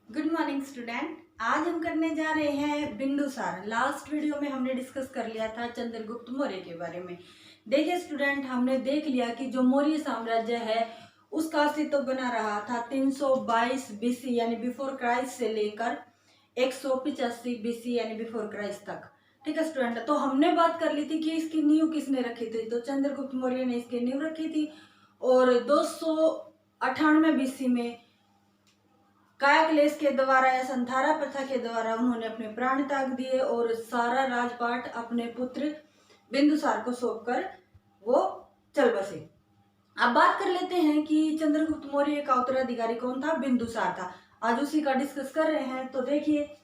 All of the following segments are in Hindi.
Good morning student. आज हम करने जा रहे हैं बिंदुसार। लास्ट वीडियो में हमने डिस्कस कर लिया था चंद्रगुप्त मौर्य के बारे में। देखिए स्टूडेंट, हमने देख लिया कि जो मौर्य साम्राज्य है उसका अस्तित्व बना रहा था 322 बीसी यानी बिफोर क्राइस्ट से लेकर 185 बीसी यानी बिफोर क्राइस्ट तक। ठीक है स्टूडेंट, तो हमने बात कर ली थी कि इसकी नींव किसने रखी थी। तो चंद्रगुप्त मौर्य ने इसकी नींव रखी थी और 298 बीसी में कायाक्लेश के द्वारा या संथारा प्रथा के द्वारा उन्होंने अपने प्राण त्याग दिए और सारा राजपाट अपने पुत्र बिंदुसार को सौंपकर वो चल बसे। अब बात कर लेते हैं कि चंद्रगुप्त मौर्य का उत्तराधिकारी कौन था। बिंदुसार था। आज उसी का डिस्कस कर रहे हैं। तो देखिए,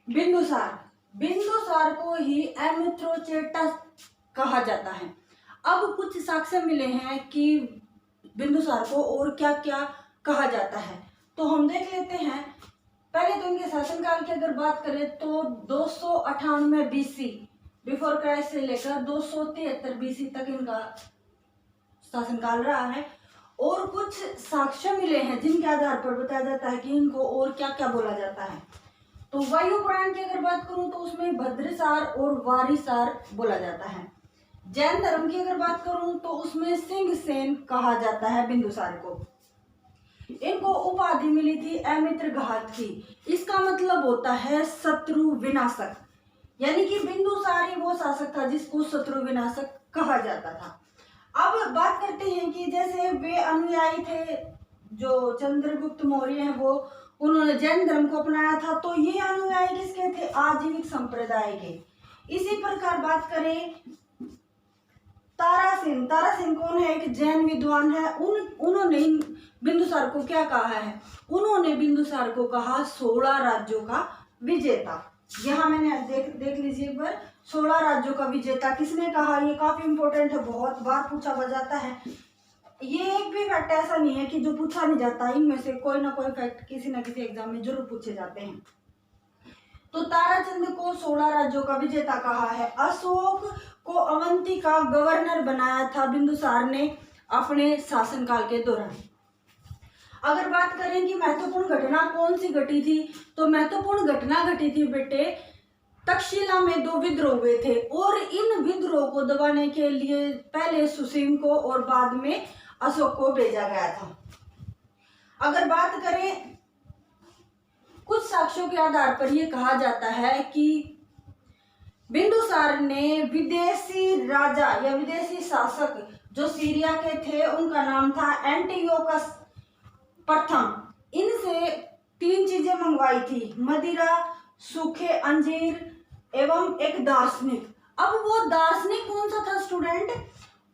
बिंदुसार को ही एमिथ्रोचेटा कहा जाता है। अब कुछ साक्ष्य मिले हैं कि बिंदुसार को और क्या क्या कहा जाता है, तो हम देख लेते हैं। पहले तो इनके शासनकाल की अगर बात करें तो 298 बीसी बिफोर क्राइस्ट से लेकर 273 बीसी तक इनका शासनकाल रहा है। और कुछ साक्ष्य मिले हैं जिनके आधार पर बताया जाता है कि इनको और क्या क्या बोला जाता है। तो वायु पुराण की अगर बात करूं तो उसमें भद्रसार और वारिसार बोला जाता है। जैन धर्म की अगर बात करूं तो उसमें सिंह सेन कहा जाता है बिंदुसार को। इनको उपाधि मिली थी अमित्र घात की। इसका मतलब होता है शत्रु विनाशक, यानी कि बिंदुसार ही वो शासक था जिसको शत्रु विनाशक कहा जाता था। अब बात करते हैं कि जैसे वे अनुयायी थे जो चंद्रगुप्त मौर्य हैं, वो उन्होंने जैन धर्म को अपनाया था। तो ये अनुयायी किसके थे? आजीविक संप्रदाय के। इसी प्रकार बात करें तारासिन कौन है? एक जैन विद्वान है। उन्होंने बिंदुसार को क्या कहा है? उन्होंने बिंदुसार को कहा 16 राज्यों का विजेता। यहाँ मैंने देख लीजिए एक बार, 16 राज्यों का विजेता किसने कहा? ये काफी इंपॉर्टेंट है, बहुत बार पूछा जाता है। ये एक भी फैक्ट ऐसा नहीं है कि जो पूछा नहीं जाता, इनमें से कोई ना कोई फैक्ट किसी न किसी एग्जाम में जरूर पूछे जाते हैं। तो ताराचंद को 16 राज्यों का विजेता कहा है। अशोक को अवंती का गवर्नर बनाया था बिंदुसार ने अपने शासनकाल के दौरान। अगर बात करें कि महत्वपूर्ण घटना कौन सी घटी थी, तो महत्वपूर्ण घटना घटी थी बेटे, तक्षशिला में 2 विद्रोह हुए थे और इन विद्रोह को दबाने के लिए पहले सुसीम को और बाद में अशोक को भेजा गया था। अगर बात करें कुछ साक्ष्यों के आधार पर यह कहा जाता है कि बिंदुसार ने विदेशी राजा या विदेशी शासक जो सीरिया के थे, उनका नाम था एंटियोकस प्रथम, इनसे 3 चीजें मंगवाई थी: मदिरा, सूखे अंजीर एवं एक दार्शनिक। अब वो दार्शनिक कौन सा था स्टूडेंट?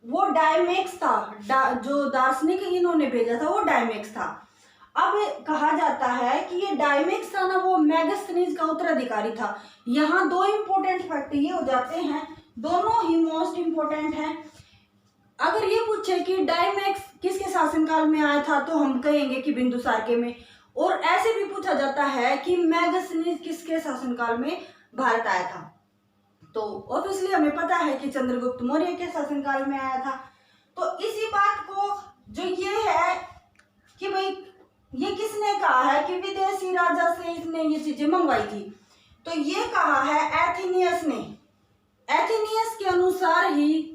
वो डायमेक्स था। जो दार्शनिक इन्होंने भेजा था वो डायमेक्स था। अब कहा जाता है कि ये डायमेक्स था ना, वो मैगस्थनीज का उत्तराधिकारी था। यहाँ 2 इंपॉर्टेंट फैक्ट ये हो जाते हैं, दोनों ही मोस्ट इंपॉर्टेंट हैं। अगर ये पूछे कि डायमेक्स किसके शासनकाल में आया था, तो हम कहेंगे कि बिंदुसार के में। और ऐसे भी पूछा जाता है कि मैगस्थनीज किसके शासनकाल में भारत आया था, तो ऑब्वियसली हमें पता है कि चंद्रगुप्त मौर्य के शासनकाल में आया था। तो इसी बात को जो ये है कि भाई ये किसने कहा है कि विदेशी राजा से इसने ये चीजें मंगवाई थी, तो ये कहा है एथिनियस ने। एथिनियस के अनुसार ही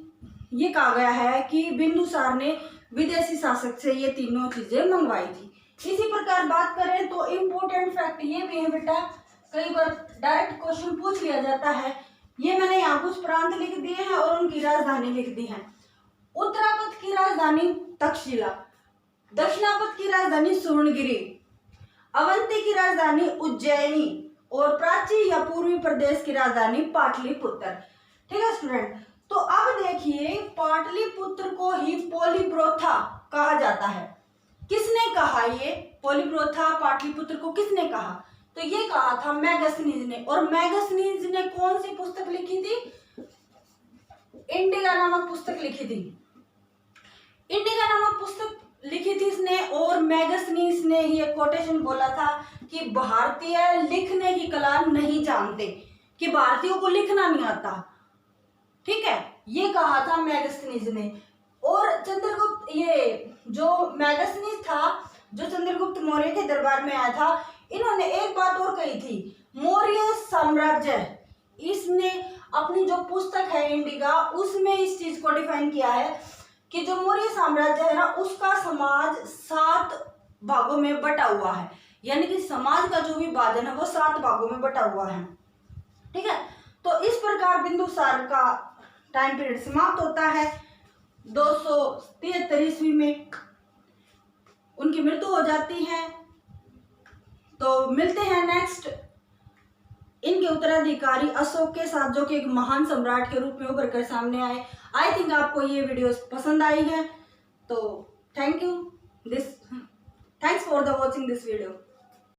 ये कहा गया है कि बिंदुसार ने विदेशी शासक से ये तीनों चीजें मंगवाई थी। इसी प्रकार बात करें तो इम्पोर्टेंट फैक्ट ये भी है बेटा, कई बार डायरेक्ट क्वेश्चन पूछ लिया जाता है। ये मैंने यहाँ कुछ प्रांत लिख दिए हैं और उनकी राजधानी लिख दी है। उत्तरापथ की राजधानी तक्षशिला, दक्षिणापथ की राजधानी सुवर्णगिरी, अवंती की राजधानी उज्जैनी और प्राची या पूर्वी प्रदेश की राजधानी पाटलिपुत्र। ठीक है स्टूडेंट, तो अब देखिए पाटलिपुत्र को ही पोलिब्रोथा कहा जाता है। किसने कहा ये पोलिब्रोथा पाटलिपुत्र को किसने कहा? तो ये कहा था मैगस्थनीज ने। और मैगस्थनीज ने कौन सी पुस्तक लिखी थी? इंडिका नामक पुस्तक लिखी थी। इंडिका नामक पुस्तक लिखी थी इसने। और मैगस्थनीज ने ये कोटेशन बोला था कि भारतीय लिखने की कला नहीं जानते, कि भारतीयों को लिखना नहीं आता। ठीक है, ये कहा था मैगस्थनीज ने। और चंद्रगुप्त, ये जो मैगस्थनीज था जो चंद्रगुप्त मौर्य के दरबार में आया था, इन्होंने एक बात और कही थी, मौर्य साम्राज्य, इसने अपनी जो पुस्तक है इंडिका उसमें इस चीज को डिफाइन किया है कि जो मौर्य साम्राज्य है ना उसका समाज 7 भागों में बटा हुआ है, यानी कि समाज का जो विभाजन है वो 7 भागों में बटा हुआ है। ठीक है, तो इस प्रकार बिंदुसार का टाइम पीरियड समाप्त होता है। 273 ईस्वी में उनकी मृत्यु हो जाती है। तो मिलते हैं नेक्स्ट इनके उत्तराधिकारी अशोक के साथ, जो कि एक महान सम्राट के रूप में उभर कर सामने आए। आई थिंक आपको ये वीडियो पसंद आई है, तो thanks for the watching this video.